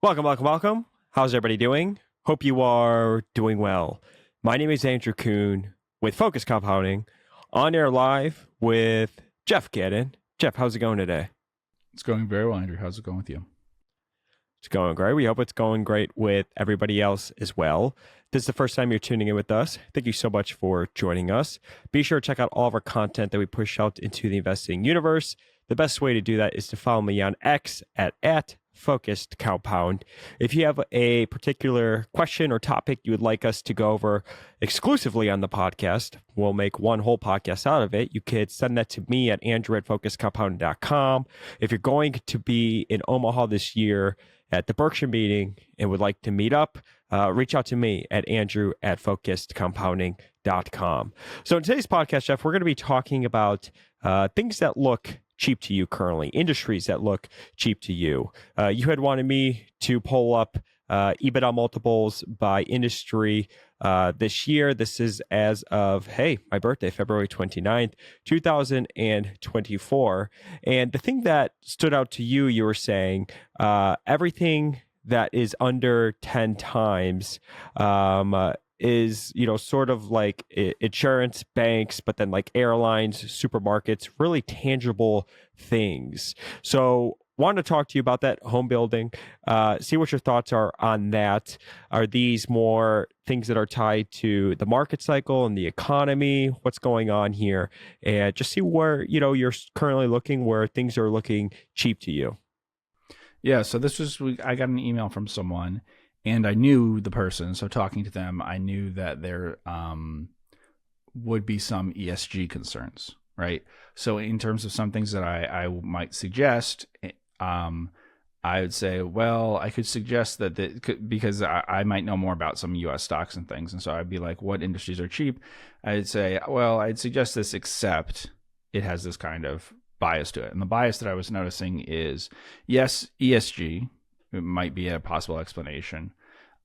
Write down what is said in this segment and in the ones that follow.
Welcome. How's everybody doing? Hope you are doing well. My name is Andrew Kuhn with Focus Compounding, on air live with Geoff Gannon. Geoff, how's it going today? It's going very well, Andrew. How's it going with you? It's going great. We hope it's going great with everybody else as well. If this is the first time you're tuning in with us, thank you so much for joining us. Be sure to check out all of our content that we push out into the investing universe. The best way to do that is to follow me on X at Focused Compound. If you have a particular question or topic you would like us to go over exclusively on the podcast, we'll make one whole podcast out of it. You could send that to me at andrew@focuscompounding.com. If you're going to be in Omaha this year at the Berkshire meeting and would like to meet up, reach out to me at andrew@focusedcompounding.com. So in today's podcast, Geoff, we're going to be talking about things that look cheap to you currently, industries that look cheap to you. You had wanted me to pull up EBITDA multiples by industry this year. This is as of, my birthday, February 29th, 2024. And the thing that stood out to you, you were saying everything that is under 10 times is, sort of like insurance, banks, but then like airlines, supermarkets, really tangible things. So wanted to talk to you about that, home building, see what your thoughts are on that. Are these more things that are tied to the market cycle and the economy? What's going on here? And just see where, you're currently looking, where things are looking cheap to you. Yeah, so I got an email from someone, and I knew the person, so talking to them, I knew that there would be some ESG concerns, right? So in terms of some things that I might suggest, I would say, well, I could suggest that because I might know more about some U.S. stocks and things, and so I'd be like, what industries are cheap? I'd say, well, I'd suggest this, except it has this kind of bias to it. And the bias that I was noticing is, yes, ESG, it might be a possible explanation.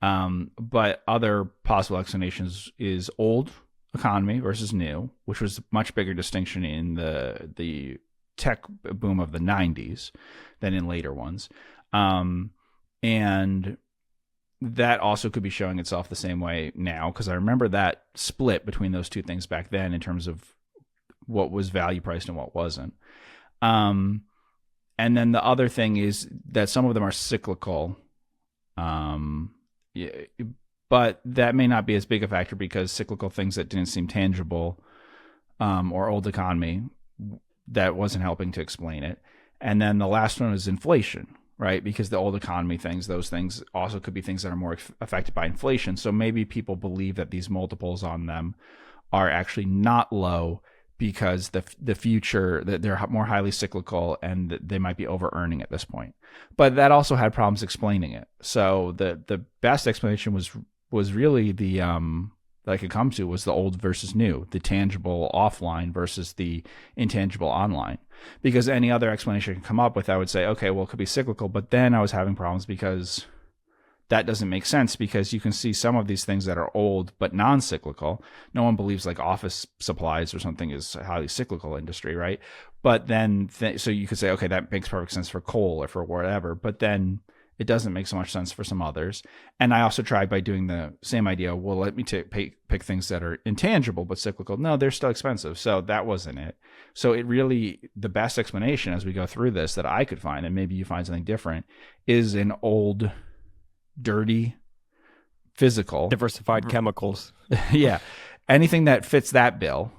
But other possible explanations is old economy versus new, which was a much bigger distinction in the tech boom of the 90s than in later ones. And that also could be showing itself the same way now, because I remember that split between those two things back then in terms of what was value priced and what wasn't. And then the other thing is that some of them are cyclical, but that may not be as big a factor because cyclical things that didn't seem tangible, or old economy, that wasn't helping to explain it. And then the last one is inflation, right? Because the old economy things, those things also could be things that are more affected by inflation. So maybe people believe that these multiples on them are actually not low, because the future, that they're more highly cyclical and they might be over earning at this point. But that also had problems explaining it. So the best explanation was really the that I could come to was the old versus new, the tangible offline versus the intangible online. Because any other explanation I could come up with, I would say, okay, well, it could be cyclical. But then I was having problems because that doesn't make sense, because you can see some of these things that are old but non-cyclical. No one believes like office supplies or something is a highly cyclical industry, right? But then, so you could say, okay, that makes perfect sense for coal or for whatever, but then it doesn't make so much sense for some others. And I also tried by doing the same idea, well, let me pick things that are intangible but cyclical. No, they're still expensive. So that wasn't it. So it really, the best explanation as we go through this that I could find, and maybe you find something different, is an old, dirty, physical, Diversified chemicals. Yeah. Anything that fits that bill,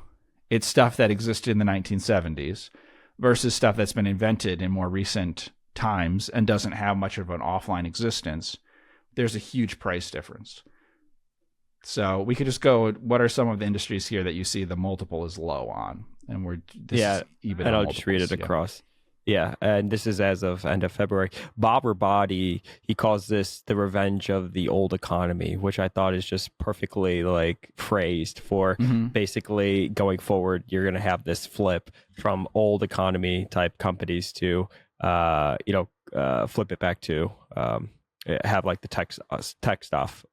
it's stuff that existed in the 1970s versus stuff that's been invented in more recent times and doesn't have much of an offline existence. There's a huge price difference. So we could just go, what are some of the industries here that you see the multiple is low on? And and I'll just read it across. Yeah, and this is as of end of February. Bob Rabati, he calls this the revenge of the old economy, which I thought is just perfectly like phrased for basically going forward. You're going to have this flip from old economy type companies to, flip it back to have like the tech stuff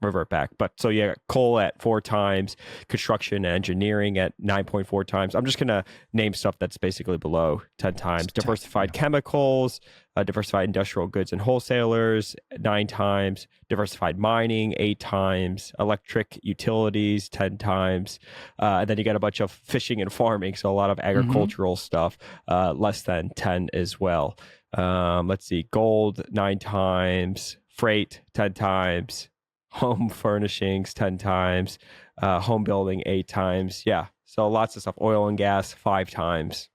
revert back. But so yeah, coal at 4 times, construction and engineering at 9.4 times. I'm just gonna name stuff that's basically below 10 times. Diversified chemicals, diversified industrial goods and wholesalers 9 times, diversified mining 8 times, electric utilities 10 times, and then you got a bunch of fishing and farming, so a lot of agricultural stuff, less than 10 as well. Let's see, gold 9 times, freight 10 times, home furnishings 10 times, home building 8 times. Yeah, so lots of stuff. Oil and gas 5 times.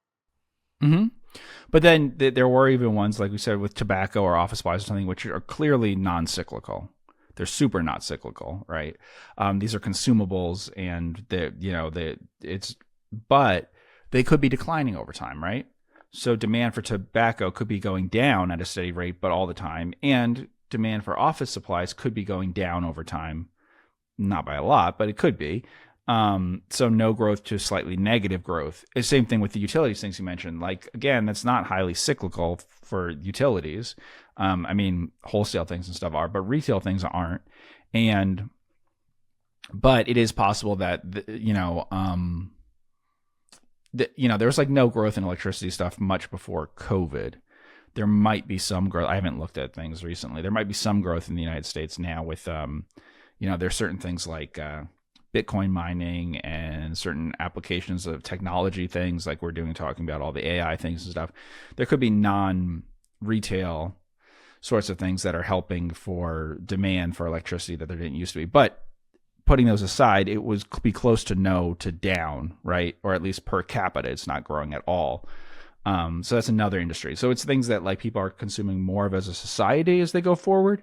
Mm-hmm. But then there were even ones, like we said, with tobacco or office supplies or something, which are clearly non-cyclical. They're super not cyclical, right? These are consumables, and but they could be declining over time, right? So demand for tobacco could be going down at a steady rate, but all the time, and demand for office supplies could be going down over time, not by a lot, but it could be. So no growth to slightly negative growth. The same thing with the utilities things you mentioned. Like, again, that's not highly cyclical for utilities. I mean, wholesale things and stuff are, but retail things aren't. But it is possible that, there was like no growth in electricity stuff much before COVID. There might be some growth. I haven't looked at things recently. There might be some growth in the United States now with, there's certain things like, Bitcoin mining and certain applications of technology things like we're doing, talking about all the AI things and stuff. There could be non-retail sorts of things that are helping for demand for electricity that there didn't used to be. But putting those aside, it would be close to no to down, right? Or at least per capita, it's not growing at all. So that's another industry. So it's things that like people are consuming more of as a society as they go forward,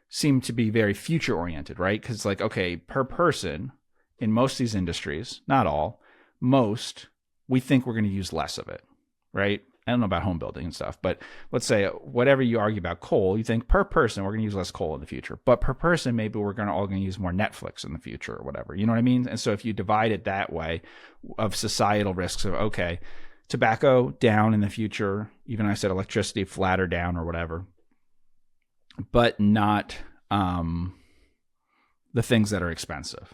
seem to be very future oriented, right? Because like, okay, per person, in most of these industries, not all, most, we think we're going to use less of it, right? I don't know about home building and stuff, but let's say whatever you argue about coal, you think per person, we're going to use less coal in the future. But per person, maybe we're all going to use more Netflix in the future or whatever. You know what I mean? And so if you divide it that way of societal risks of, okay, tobacco down in the future, even I said electricity flat or down or whatever, but not the things that are expensive.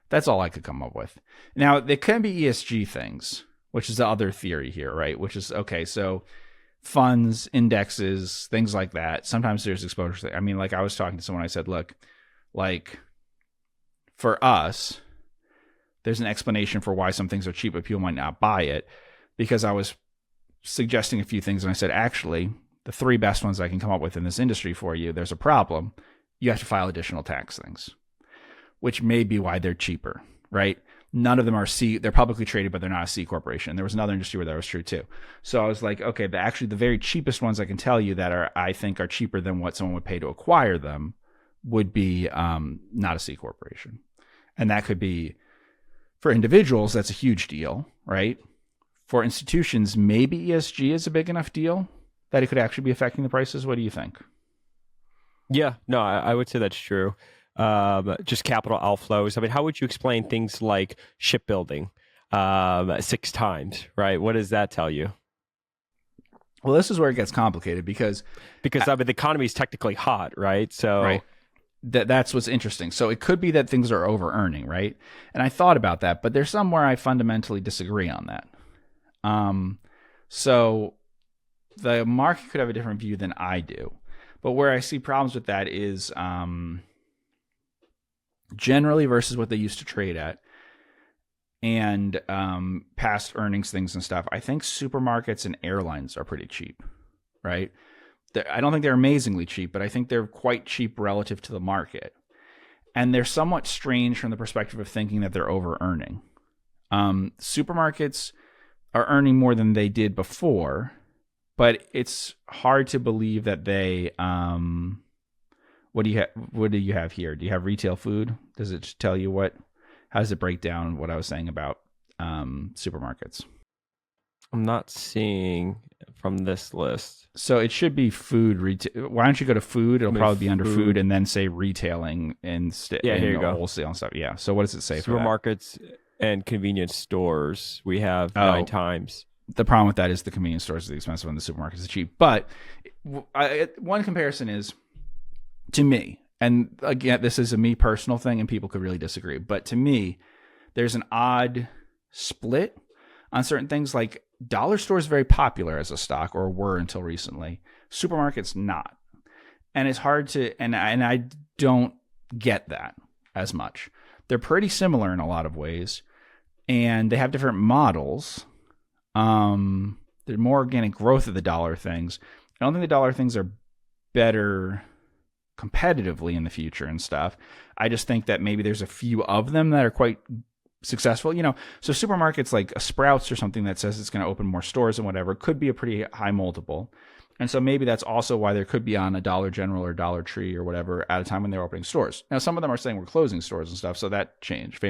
That's all I could come up with. Now, there can be ESG things, which is the other theory here, right? Which is, okay, so funds, indexes, things like that. Sometimes there's exposure. I mean, like I was talking to someone, I said, look, like for us, there's an explanation for why some things are cheap, but people might not buy it, because I was suggesting a few things, and I said, actually, the 3 best ones I can come up with in this industry for you, there's a problem. You have to file additional tax things, which may be why they're cheaper, right? None of them are they're publicly traded, but they're not a C corporation. There was another industry where that was true too. So I was like, okay, but actually the very cheapest ones I can tell you that I think are cheaper than what someone would pay to acquire them would be not a C corporation. And that could be, for individuals, that's a huge deal, right? For institutions, maybe ESG is a big enough deal that it could actually be affecting the prices. What do you think? Yeah, no, I would say that's true. Just capital outflows. I mean, how would you explain things like shipbuilding 6 times, right? What does that tell you? Well, this is where it gets complicated because I mean, the economy is technically hot, right? So right. That's what's interesting. So it could be that things are over earning, right? And I thought about that, but there's somewhere I fundamentally disagree on that. So the market could have a different view than I do, but where I see problems with that is generally versus what they used to trade at, and past earnings things and stuff. I think supermarkets and airlines are pretty cheap, right? I don't think they're amazingly cheap, but I think they're quite cheap relative to the market. And they're somewhat strange from the perspective of thinking that they're over earning. Supermarkets are earning more than they did before, but it's hard to believe that they what do you have here? Do you have retail food? Does it tell you how does it break down what I was saying about supermarkets? I'm not seeing from this list. So it should be food retail. Why don't you go to food? It'll probably be under food and then say retailing instead. Yeah, here you go. Wholesale and stuff. Yeah. So what does it say for supermarkets and convenience stores? We have 9 times. The problem with that is the convenience stores are the expensive and the supermarkets are cheap. But one comparison is, to me, and again, this is a me personal thing and people could really disagree, but to me, there's an odd split on certain things. Like dollar stores very popular as a stock, or were until recently. Supermarkets not, and it's hard to and I don't get that as much. They're pretty similar in a lot of ways, and they have different models. There's more organic growth of the dollar things. I don't think the dollar things are better competitively in the future and stuff. I just think that maybe there's a few of them that are quite successful. So supermarkets like a Sprouts or something that says it's going to open more stores and whatever could be a pretty high multiple. And so maybe that's also why there could be on a Dollar General or Dollar Tree or whatever at a time when they're opening stores. Now, some of them are saying we're closing stores and stuff, so that changed.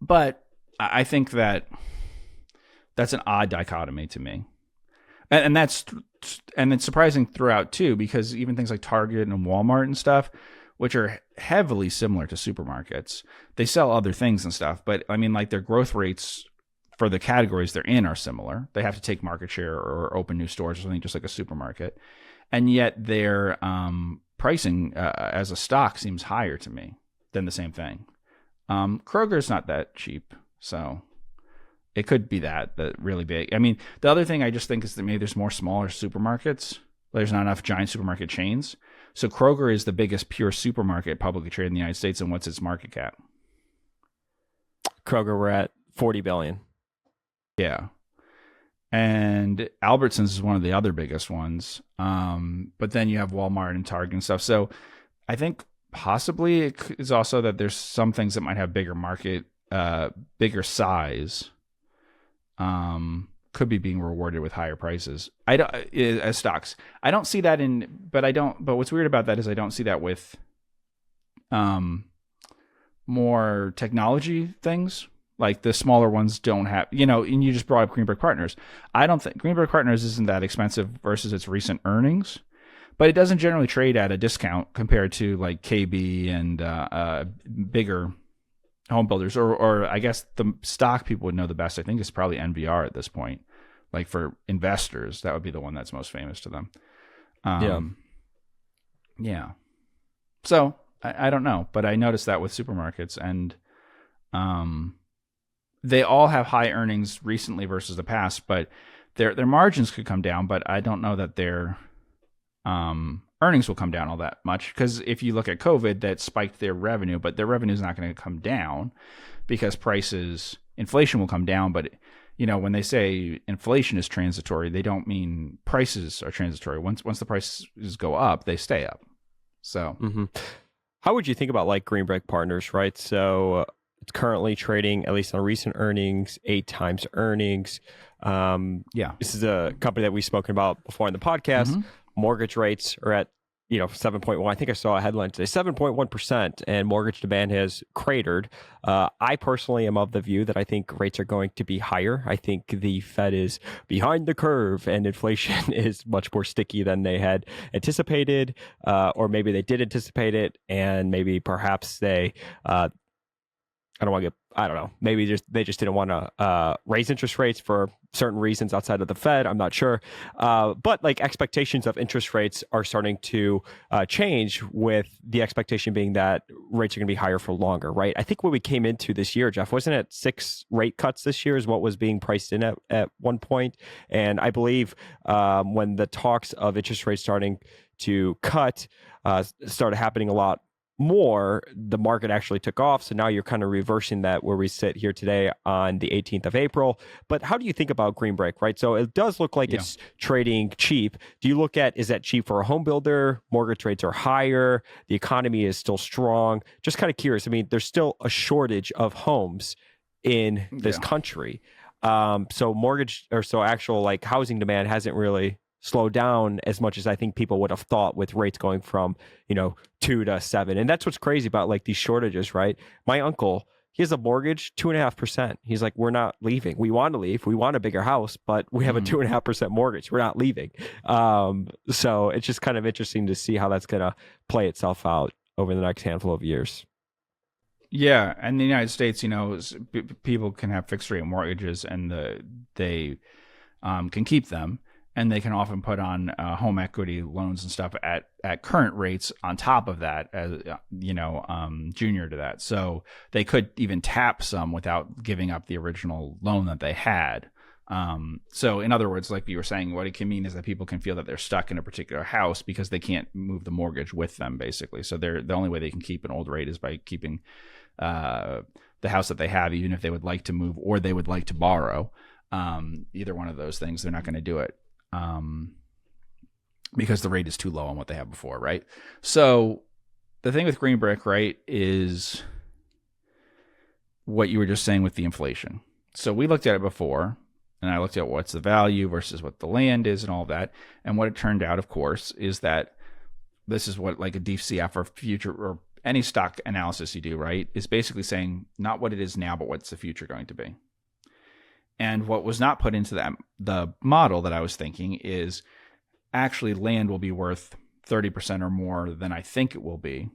But I think that's an odd dichotomy to me, and it's surprising throughout too, because even things like Target and Walmart and stuff, which are heavily similar to supermarkets, they sell other things and stuff, but I mean, like, their growth rates for the categories they're in are similar. They have to take market share or open new stores or something, just like a supermarket, and yet their pricing as a stock seems higher to me than the same thing. Kroger's not that cheap, so it could be that really big. I mean, the other thing I just think is that maybe there's more smaller supermarkets. There's not enough giant supermarket chains. So Kroger is the biggest pure supermarket publicly traded in the United States, and what's its market cap? Kroger, we're at $40 billion. Yeah. And Albertsons is one of the other biggest ones. But then you have Walmart and Target and stuff. So I think possibly it is also that there's some things that might have bigger market, bigger size, could be being rewarded with higher prices. I don't, as stocks. I don't see that but what's weird about that is I don't see that with more technology things. Like, the smaller ones don't have, and you just brought up Green Brick Partners. I don't think Green Brick Partners isn't that expensive versus its recent earnings, but it doesn't generally trade at a discount compared to like KB and bigger home builders, or I guess the stock people would know the best, I think, is probably NVR at this point. Like, for investors, that would be the one that's most famous to them. Yeah. So I don't know, but I noticed that with supermarkets, and they all have high earnings recently versus the past, but their margins could come down, but I don't know that their earnings will come down all that much, because if you look at COVID, that spiked their revenue, but their revenue is not going to come down because inflation will come down. But when they say inflation is transitory, they don't mean prices are transitory. Once the prices go up, they stay up. So how would you think about like Green Brick Partners, right? So it's currently trading, at least on recent earnings, 8 times earnings. This is a company that we've spoken about before in the podcast. Mortgage rates are at 7.1. I think I saw a headline today, 7.1%, and mortgage demand has cratered. I personally am of the view that I think rates are going to be higher. I think the Fed is behind the curve, and inflation is much more sticky than they had anticipated, or maybe they did anticipate it, and maybe perhaps they I don't know. Maybe they just didn't want to raise interest rates for certain reasons outside of the Fed. I'm not sure. But like, expectations of interest rates are starting to change, with the expectation being that rates are going to be higher for longer, right? I think when we came into this year, Geoff, wasn't it 6 rate cuts this year is what was being priced in at one point? And I believe when the talks of interest rates starting to cut started happening a lot more, the market actually took off. So now you're kind of reversing that where we sit here today on the 18th of April. But how do you think about Green Brick, right? So it does look like it's trading cheap. Do you look at, is that cheap for a home builder? Mortgage rates are higher. The economy is still strong. Just kind of curious. I mean, there's still a shortage of homes in this country. So actual like housing demand hasn't really slowed down as much as I think people would have thought, with rates going from 2 to 7. And that's what's crazy about like these shortages, right? My uncle, he has a mortgage 2.5%. He's like, we're not leaving. We want to leave. We want a bigger house, but we have a 2.5% mortgage. We're not leaving. So it's just kind of interesting to see how that's going to play itself out over the next handful of years. Yeah, and in the United States, people can have fixed rate mortgages, and they can keep them. and they can often put on home equity loans and stuff at current rates on top of that, as junior to that. So they could even tap some without giving up the original loan that they had. So in other words, like you were saying, what it can mean is that people can feel that they're stuck in a particular house because they can't move the mortgage with them, basically. So the only way they can keep an old rate is by keeping the house that they have, even if they would like to move or they would like to borrow. Either one of those things, they're not going to do it because the rate is too low on what they have before, right? So the thing with green brick, right, is what you were just saying with the inflation. So we looked at it before, and I looked at what's the value versus what the land is and all that. And what it turned out, of course, is that this is what like a DCF or future or any stock analysis you do, right, is basically saying not what it is now, but what's the future going to be. And what was not put into the model that I was thinking is actually land will be worth 30% or more than I think it will be,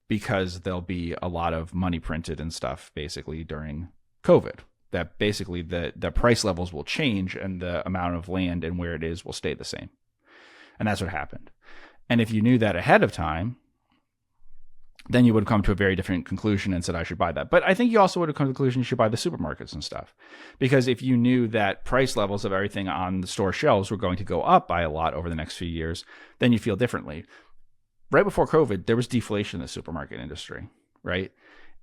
because there'll be a lot of money printed and stuff basically during COVID. That basically the price levels will change and the amount of land and where it is will stay the same. And that's what happened. And if you knew that ahead of time, then you would have come to a very different conclusion and said, I should buy that. But I think you also would have come to the conclusion you should buy the supermarkets and stuff. Because if you knew that price levels of everything on the store shelves were going to go up by a lot over the next few years, then you feel differently. Right before COVID, there was deflation in the supermarket industry, right?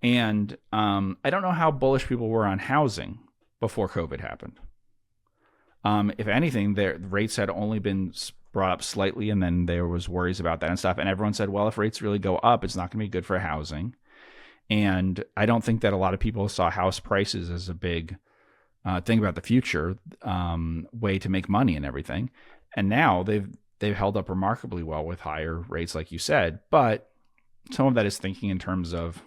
And I don't know how bullish people were on housing before COVID happened. If anything, their rates had only been brought up slightly, and then there was worries about that and stuff. And everyone said, well, if rates really go up, it's not going to be good for housing. And I don't think that a lot of people saw house prices as a big thing about the future, way to make money and everything. And now they've held up remarkably well with higher rates, like you said. But some of that is thinking in terms of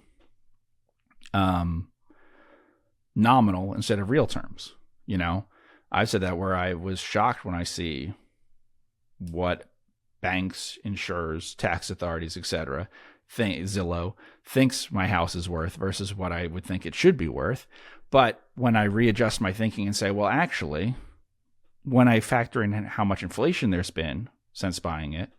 nominal instead of real terms. You know, I've said that, where I was shocked when I see what banks, insurers, tax authorities, etc., Zillow thinks my house is worth versus what I would think it should be worth. But when I readjust my thinking and say, well, actually, when I factor in how much inflation there's been since buying it,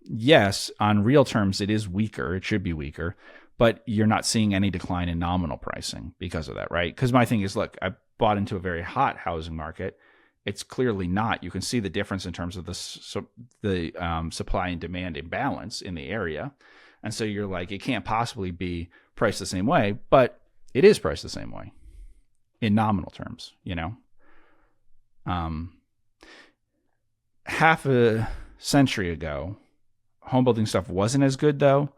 yes, on real terms, it is weaker. It should be weaker, but you're not seeing any decline in nominal pricing because of that, right? Because my thing is, look, I bought into a very hot housing market. It's clearly not. You can see the difference in terms of the supply and demand imbalance in the area. And so you're like, it can't possibly be priced the same way, but it is priced the same way in nominal terms, you know? Half a century ago, home building stuff wasn't as good, though,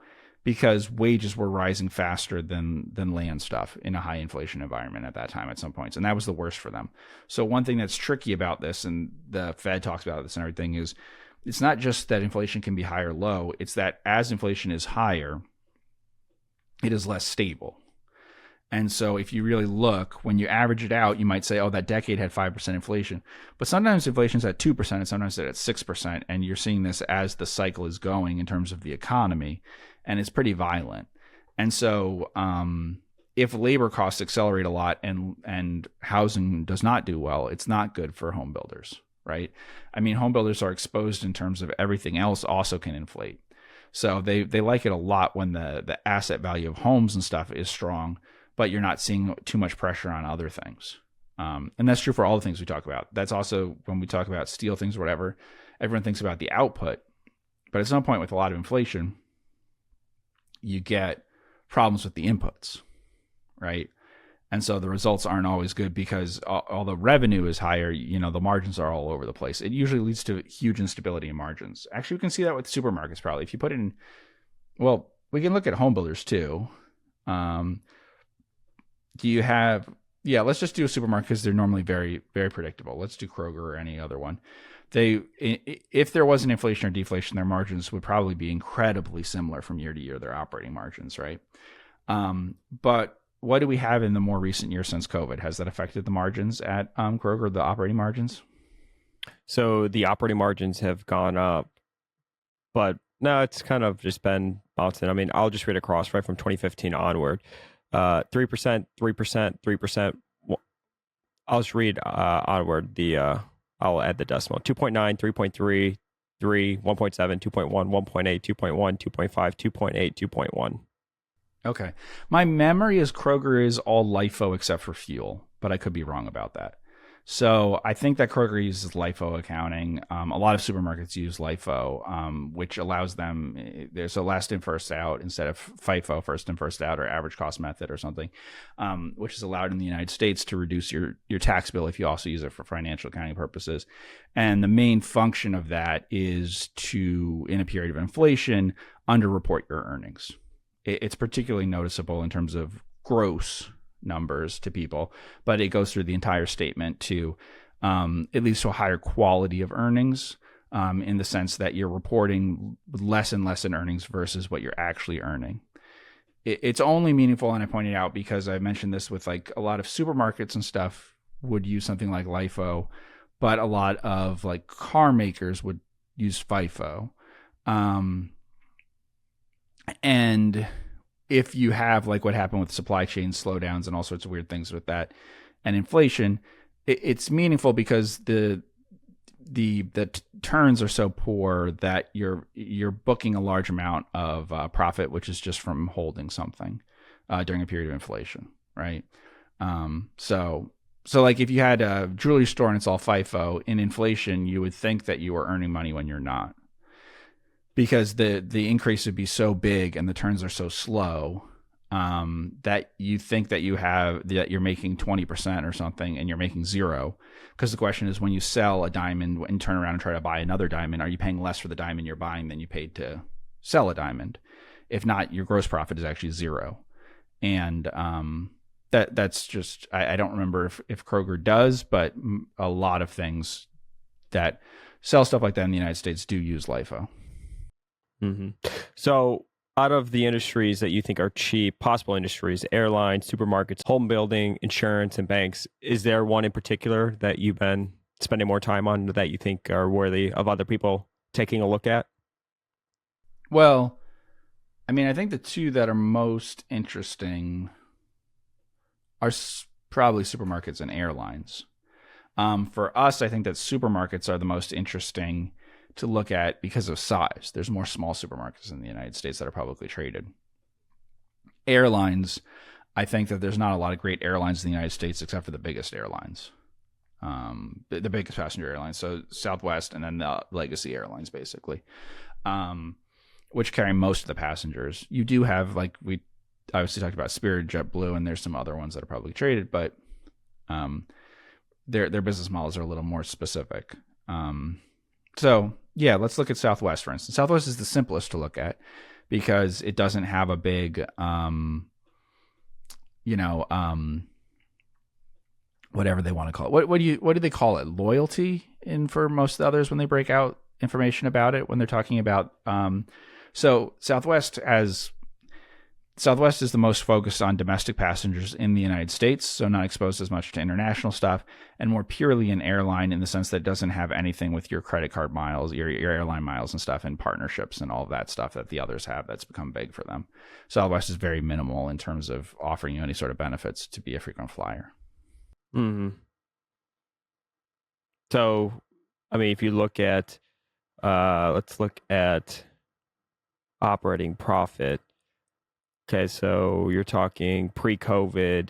because wages were rising faster than land stuff in a high inflation environment at that time at some points. And that was the worst for them. So one thing that's tricky about this, and the Fed talks about this and everything, is it's not just that inflation can be high or low. It's that as inflation is higher, it is less stable. And so if you really look, when you average it out, you might say, oh, that decade had 5% inflation. But sometimes inflation's at 2% and sometimes it's at 6%. And you're seeing this as the cycle is going in terms of the economy. And it's pretty violent. And so if labor costs accelerate a lot and housing does not do well, it's not good for home builders, right? I mean, home builders are exposed in terms of everything else also can inflate. So they like it a lot when the asset value of homes and stuff is strong, but you're not seeing too much pressure on other things. And that's true for all the things we talk about. That's also when we talk about steel things or whatever, everyone thinks about the output. But at some point with a lot of inflation, you get problems with the inputs, right? And so the results aren't always good because although revenue is higher, you know, the margins are all over the place. It usually leads to huge instability in margins. Actually, we can see that with supermarkets probably. If you put in, well, we can look at home builders too. Do you have, let's just do a supermarket because they're normally very, very predictable. Let's do Kroger or any other one. If there wasn't inflation or deflation, their margins would probably be incredibly similar from year to year, their operating margins, right? But what do we have in the more recent years since COVID? Has that affected the margins at Kroger, the operating margins? So the operating margins have gone up, but no, it's kind of just been bouncing. I mean, I'll just read across right from 2015 onward. 3%, 3%, 3%. I'll just read onward the I'll add the decimal. 2.9, 3.3, 3, 1.7, 2.1, 1.8, 2.1, 2.5, 2.8, 2.1. Okay. My memory is Kroger is all LIFO except for fuel, but I could be wrong about that. So I think that Kroger uses LIFO accounting. A lot of supermarkets use LIFO, which allows them, there's a last in, first out instead of FIFO, first in, first out, or average cost method or something, which is allowed in the United States to reduce your tax bill if you also use it for financial accounting purposes. And the main function of that is to, in a period of inflation, underreport your earnings. It's particularly noticeable in terms of gross numbers to people, but it goes through the entire statement to it leads to a higher quality of earnings in the sense that you're reporting less and less in earnings versus what you're actually earning. It's only meaningful, and I pointed out because I mentioned this with like a lot of supermarkets and stuff would use something like LIFO, but a lot of like car makers would use FIFO. And if you have like what happened with supply chain slowdowns and all sorts of weird things with that and inflation, it's meaningful because the turns are so poor that you're booking a large amount of profit, which is just from holding something during a period of inflation, right? So like if you had a jewelry store and it's all FIFO, in inflation, you would think that you are earning money when you're not, because the increase would be so big and the turns are so slow that you think that you're making 20% or something and you're making zero. Because the question is, when you sell a diamond and turn around and try to buy another diamond, are you paying less for the diamond you're buying than you paid to sell a diamond? If not, your gross profit is actually zero. And that's just, I don't remember if Kroger does, but a lot of things that sell stuff like that in the United States do use LIFO. Mm-hmm. So out of the industries that you think are cheap, possible industries, airlines, supermarkets, home building, insurance, and banks, is there one in particular that you've been spending more time on that you think are worthy of other people taking a look at? Well, I mean, I think the two that are most interesting are probably supermarkets and airlines. For us, I think that supermarkets are the most interesting to look at because of size. There's more small supermarkets in the United States that are publicly traded. Airlines, I think that there's not a lot of great airlines in the United States except for the biggest airlines, the biggest passenger airlines. So Southwest and then the legacy airlines, basically, which carry most of the passengers. You do have, like we obviously talked about, Spirit, JetBlue, and there's some other ones that are publicly traded, but their business models are a little more specific. So yeah, let's look at Southwest, for instance. Southwest is the simplest to look at because it doesn't have a big, whatever they want to call it. What do they call it? Loyalty in for most others when they break out information about it, when they're talking about, so Southwest is the most focused on domestic passengers in the United States, so not exposed as much to international stuff, and more purely an airline in the sense that it doesn't have anything with your credit card miles, your airline miles and stuff, and partnerships and all of that stuff that the others have that's become big for them. Southwest is very minimal in terms of offering you any sort of benefits to be a frequent flyer. Mm-hmm. So, I mean, if you look at, let's look at operating profit. Okay, so you're talking pre-COVID,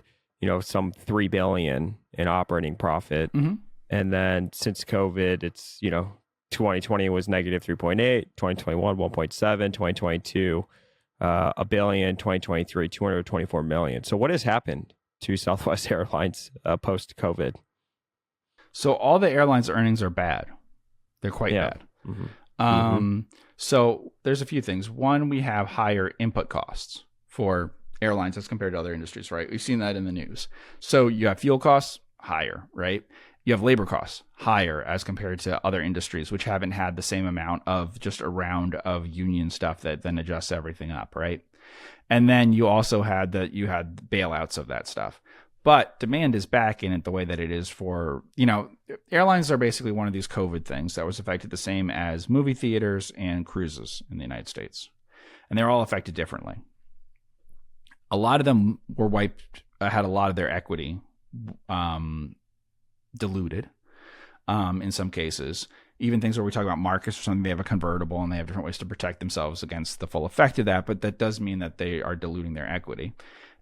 some $3 billion in operating profit. Mm-hmm. And then since COVID, it's, 2020 was negative 3.8, 2021, 1.7, 2022, $1 billion, 2023, 224 million. So what has happened to Southwest Airlines post-COVID? So all the airlines' earnings are bad. They're quite bad. Mm-hmm. So there's a few things. One, we have higher input costs for airlines as compared to other industries, right? We've seen that in the news. So you have fuel costs higher, right? You have labor costs higher as compared to other industries, which haven't had the same amount of just a round of union stuff that then adjusts everything up, right? And then you also had bailouts of that stuff. But demand is back in it the way that it is for, airlines are basically one of these COVID things that was affected the same as movie theaters and cruises in the United States. And they're all affected differently. A lot of them were had a lot of their equity diluted. in some cases. Even things where we talk about markets or something, they have a convertible and they have different ways to protect themselves against the full effect of that, but that does mean that they are diluting their equity.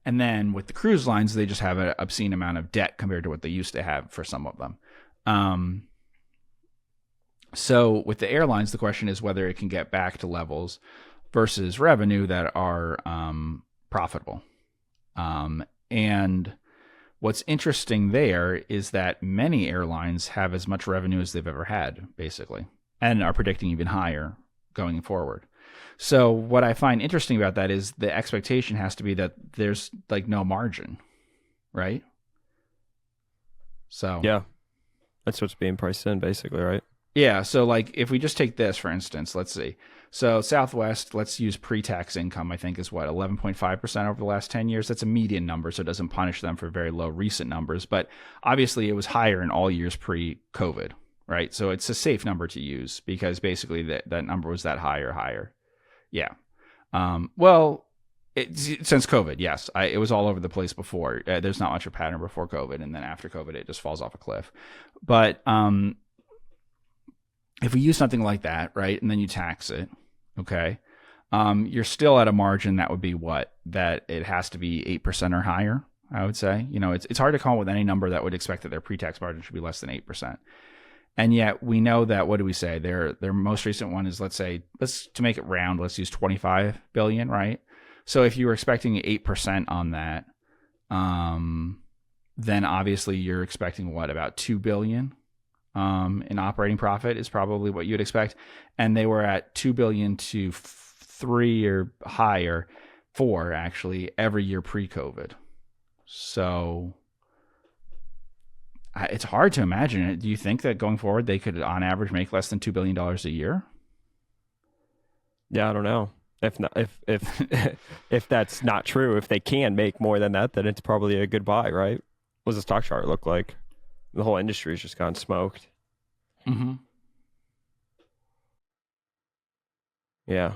And then with the cruise lines, they just have an obscene amount of debt compared to what they used to have for some of them. So with the airlines, the question is whether it can get back to levels versus revenue that are profitable. And what's interesting there is that many airlines have as much revenue as they've ever had, basically, and are predicting even higher going forward. So what I find interesting about that is the expectation has to be that there's like no margin, right? So Yeah, that's what's being priced in, basically, right? yeah. So like if we just take this, for instance, let's see. So Southwest, let's use pre-tax income, I think is what, 11.5% over the last 10 years. That's a median number, so it doesn't punish them for very low recent numbers. But obviously it was higher in all years pre-COVID, right? So it's a safe number to use because basically that number was that high or higher. Yeah. Well, since COVID, yes. It was all over the place before. There's not much of a pattern before COVID, and then after COVID, it just falls off a cliff. But if we use something like that, right, and then you tax it, okay, you're still at a margin that would be what? That it has to be 8% or higher, I would say. You know, it's hard to come up with any number that would expect that their pre-tax margin should be less than 8%. And yet we know that, what do we say? Their most recent one is, to make it round, let's use 25 billion, right? So if you were expecting 8% on that, then obviously you're expecting what, about 2 billion in operating profit is probably what you'd expect. And they were at 2 billion to 3 or higher, 4 actually, every year pre-COVID. So it's hard to imagine it. Do you think that going forward they could, on average, make less than $2 billion a year? Yeah, I don't know. If not, if that's not true, if they can make more than that, then it's probably a good buy, right? What does the stock chart look like? The whole industry has just gone smoked. Mm-hmm. Yeah.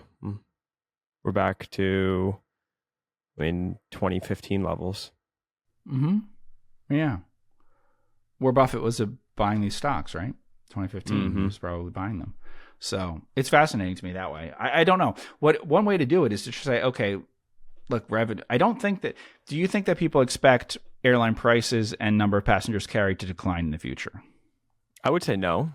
We're back to, 2015 levels. Mm-hmm. Yeah. Where Buffett was buying these stocks, right? 2015, he was probably buying them. So it's fascinating to me that way. I don't know. One way to do it is to just say, okay, look, revenue. Do you think that people expect airline prices and number of passengers carried to decline in the future? I would say no.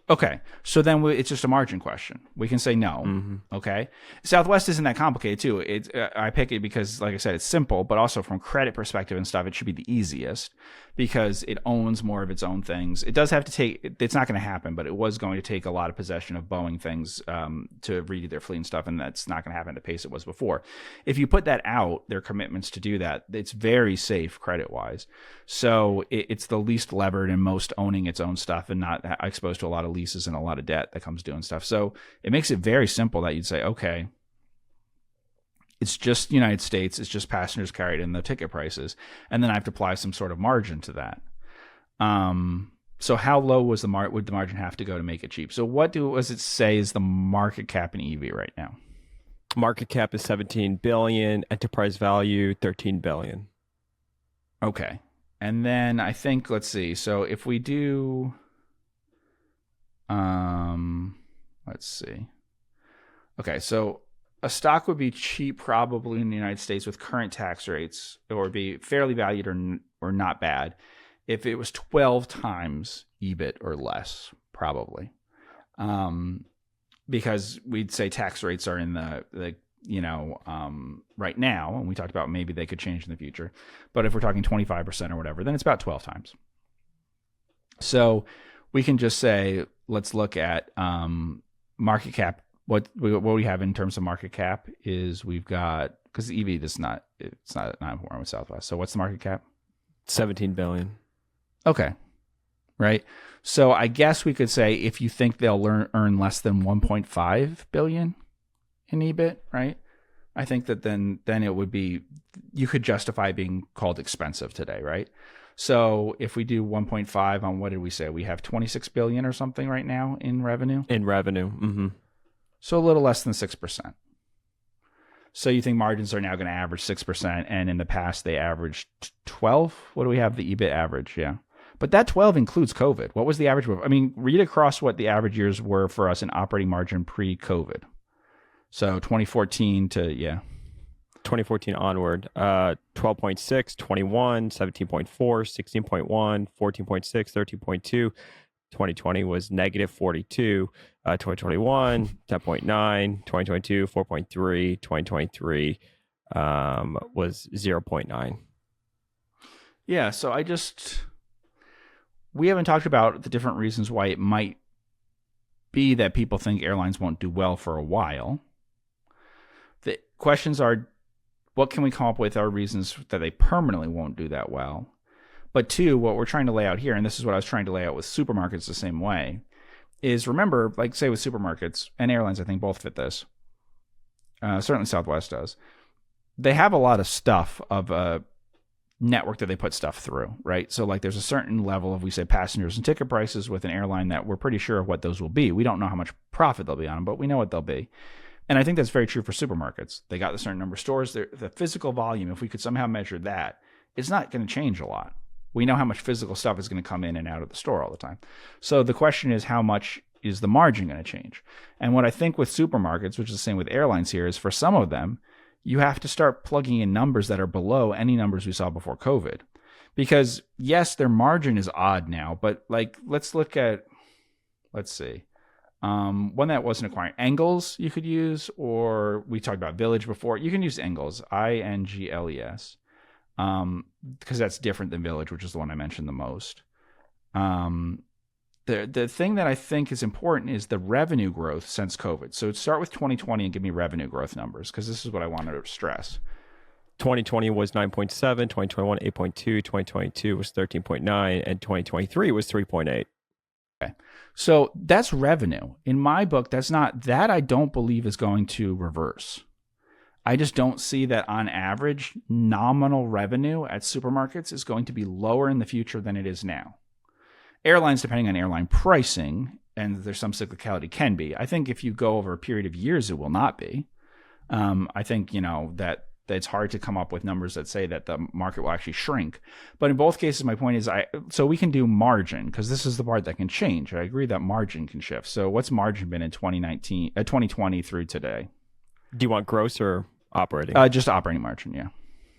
Okay, so then it's just a margin question. We can say no. Mm-hmm. Okay, Southwest isn't that complicated too. I pick it because, like I said, it's simple, but also from credit perspective and stuff, it should be the easiest because it owns more of its own things. It does have to take. It's not going to happen, but it was going to take a lot of possession of Boeing things to redo their fleet and stuff, and that's not going to happen at the pace it was before. If you put that out, their commitments to do that, it's very safe credit wise. So it's the least levered and most owning its own stuff and not exposed to a lot of leases and a lot of debt that comes due and stuff. So it makes it very simple that you'd say, okay, it's just United States, it's just passengers carried in the ticket prices, and then I have to apply some sort of margin to that. So how low would the margin have to go to make it cheap? So what does it say is the market cap in EV right now? Market cap is 17 billion, enterprise value 13 billion. Okay. And then I think, let's see. So if we do, let's see. Okay, so a stock would be cheap probably in the United States with current tax rates, or be fairly valued or not bad, if it was 12 times EBIT or less, probably. Because we'd say tax rates are in the right now, and we talked about maybe they could change in the future. But if we're talking 25% or whatever, then it's about 12 times. So we can just say, let's look at market cap. What we have in terms of market cap is we've got, because the EV it's not important with Southwest. So what's the market cap? 17 billion. Okay. Right. So I guess we could say if you think they'll earn less than 1.5 billion in EBIT, right? I think that then it would be, you could justify being called expensive today, right? So if we do 1.5 on, what did we say? We have 26 billion or something right now in revenue. In revenue. Mm-hmm. So a little less than 6%. So you think margins are now going to average 6%, and in the past they averaged 12? What do we have the EBIT average? Yeah. But that 12 includes COVID. What was the average? I mean, read across what the average years were for us in operating margin pre-COVID. So 2014 to, 2014 onward, 12.6, 21, 17.4, 16.1, 14.6, 13.2. 2020 was negative 42, 2021, 10.9, 2022, 4.3, 2023 was 0.9. Yeah, so we haven't talked about the different reasons why it might be that people think airlines won't do well for a while. The questions are, what can we come up with are reasons that they permanently won't do that well? But two, what we're trying to lay out here, and this is what I was trying to lay out with supermarkets the same way, is remember, like say with supermarkets and airlines, I think both fit this. Certainly Southwest does. They have a lot of stuff of a network that they put stuff through, right? So like there's a certain level of, we say, passengers and ticket prices with an airline that we're pretty sure of what those will be. We don't know how much profit they'll be on them, but we know what they'll be. And I think that's very true for supermarkets. They got a certain number of stores. The physical volume, if we could somehow measure that, it's not going to change a lot. We know how much physical stuff is going to come in and out of the store all the time. So the question is, how much is the margin going to change? And what I think with supermarkets, which is the same with airlines here, is for some of them, you have to start plugging in numbers that are below any numbers we saw before COVID. Because yes, their margin is odd now, but like, let's see. One that wasn't acquiring, Engels you could use, or we talked about Village before. You can use Engels, Ingles. Because that's different than Village, which is the one I mentioned the most. The thing that I think is important is the revenue growth since COVID. So start with 2020 and give me revenue growth numbers, because this is what I wanted to stress. 2020 was 9.7, 2021 8.2, 2022 was 13.9, and 2023 was 3.8. Okay. So that's revenue. In my book, that I don't believe is going to reverse. I just don't see that on average, nominal revenue at supermarkets is going to be lower in the future than it is now. Airlines, depending on airline pricing, and there's some cyclicality, can be. I think if you go over a period of years, it will not be. I think, that it's hard to come up with numbers that say that the market will actually shrink. But in both cases, my point is, so we can do margin, because this is the part that can change. I agree that margin can shift. So what's margin been in 2020 through today? Do you want gross or operating? Just operating margin, yeah.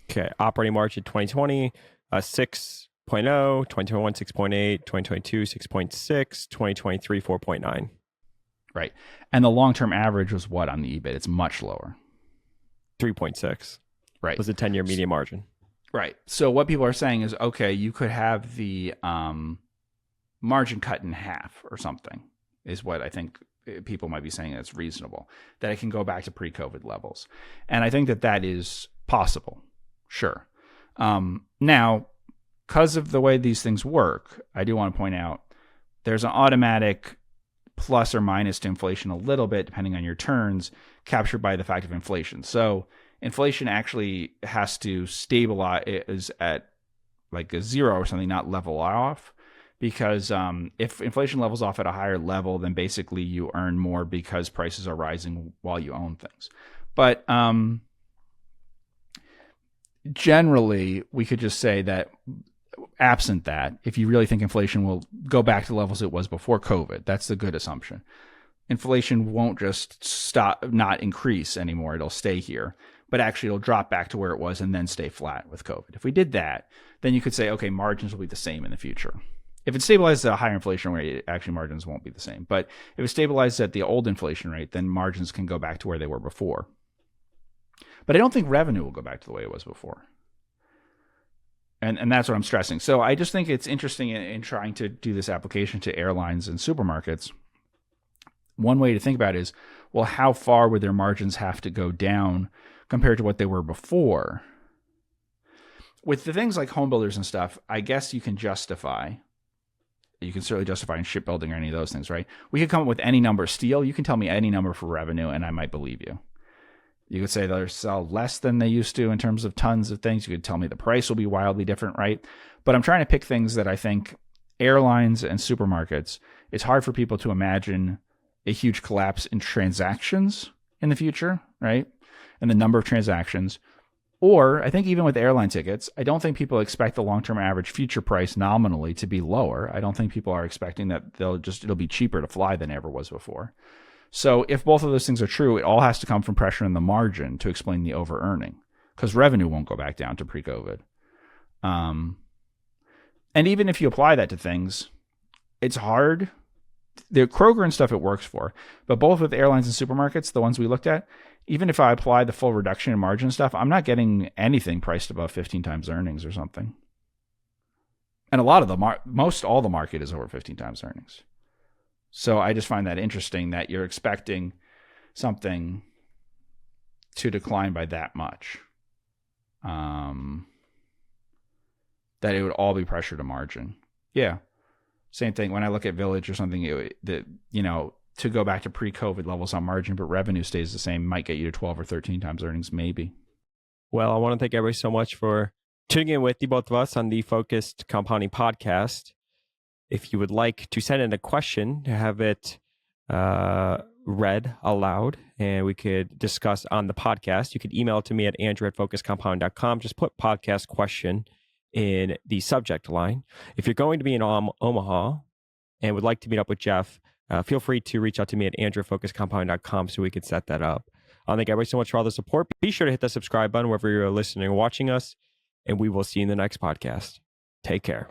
Okay, operating margin 2020, 6.0, 2021, 6.8, 2022, 6.6, 2023, 4.9. Right. And the long-term average was what on the EBIT? It's much lower. 3.6. Right. Was a 10-year median margin. Right. So what people are saying is, okay, you could have the margin cut in half or something, is what I think people might be saying that's reasonable, that it can go back to pre-COVID levels. And I think that is possible. Sure. Now, because of the way these things work, I do want to point out there's an automatic plus or minus to inflation a little bit, depending on your turns, captured by the fact of inflation. So inflation actually has to stabilize at like a zero or something, not level off. Because if inflation levels off at a higher level, then basically you earn more because prices are rising while you own things. But generally, we could just say that absent that, if you really think inflation will go back to the levels it was before COVID, that's the good assumption. Inflation won't just not increase anymore. It'll stay here. But actually, it'll drop back to where it was and then stay flat with COVID. If we did that, then you could say, okay, margins will be the same in the future. If it stabilizes at a higher inflation rate, actually margins won't be the same. But if it stabilizes at the old inflation rate, then margins can go back to where they were before. But I don't think revenue will go back to the way it was before. And that's what I'm stressing. So I just think it's interesting in trying to do this application to airlines and supermarkets. One way to think about it is, well, how far would their margins have to go down compared to what they were before? With the things like home builders and stuff, I guess you can certainly justify in shipbuilding or any of those things, right? We could come up with any number. Steel, you can tell me any number for revenue and I might believe you. You could say they'll sell less than they used to in terms of tons of things. You could tell me the price will be wildly different, right? But I'm trying to pick things that I think airlines and supermarkets, it's hard for people to imagine a huge collapse in transactions in the future, right? And the number of transactions. Or I think even with airline tickets, I don't think people expect the long-term average future price nominally to be lower. I don't think people are expecting that it'll be cheaper to fly than it ever was before. So if both of those things are true, it all has to come from pressure in the margin to explain the over-earning, because revenue won't go back down to pre-COVID. And even if you apply that to things, it's hard. The Kroger and stuff it works for, but both with airlines and supermarkets, the ones we looked at, even if I apply the full reduction in margin stuff, I'm not getting anything priced above 15 times earnings or something. And a lot of most all the market is over 15 times earnings. So I just find that interesting that you're expecting something to decline by that much. That it would all be pressure to margin. Yeah. Same thing when I look at Village or something, to go back to pre-COVID levels on margin, but revenue stays the same, might get you to 12 or 13 times earnings, maybe. Well, I want to thank everybody so much for tuning in with the both of us on the Focused Compounding Podcast. If you would like to send in a question to have it read aloud and we could discuss on the podcast, you could email it to me at andrew@focusedcompounding.com. Just put podcast question in the subject line. If you're going to be in Omaha and would like to meet up with Geoff, feel free to reach out to me at andrew@focusedcompounding.com so we can set that up. I thank everybody so much for all the support. Be sure to hit the subscribe button wherever you're listening or watching us, and we will see you in the next podcast. Take care.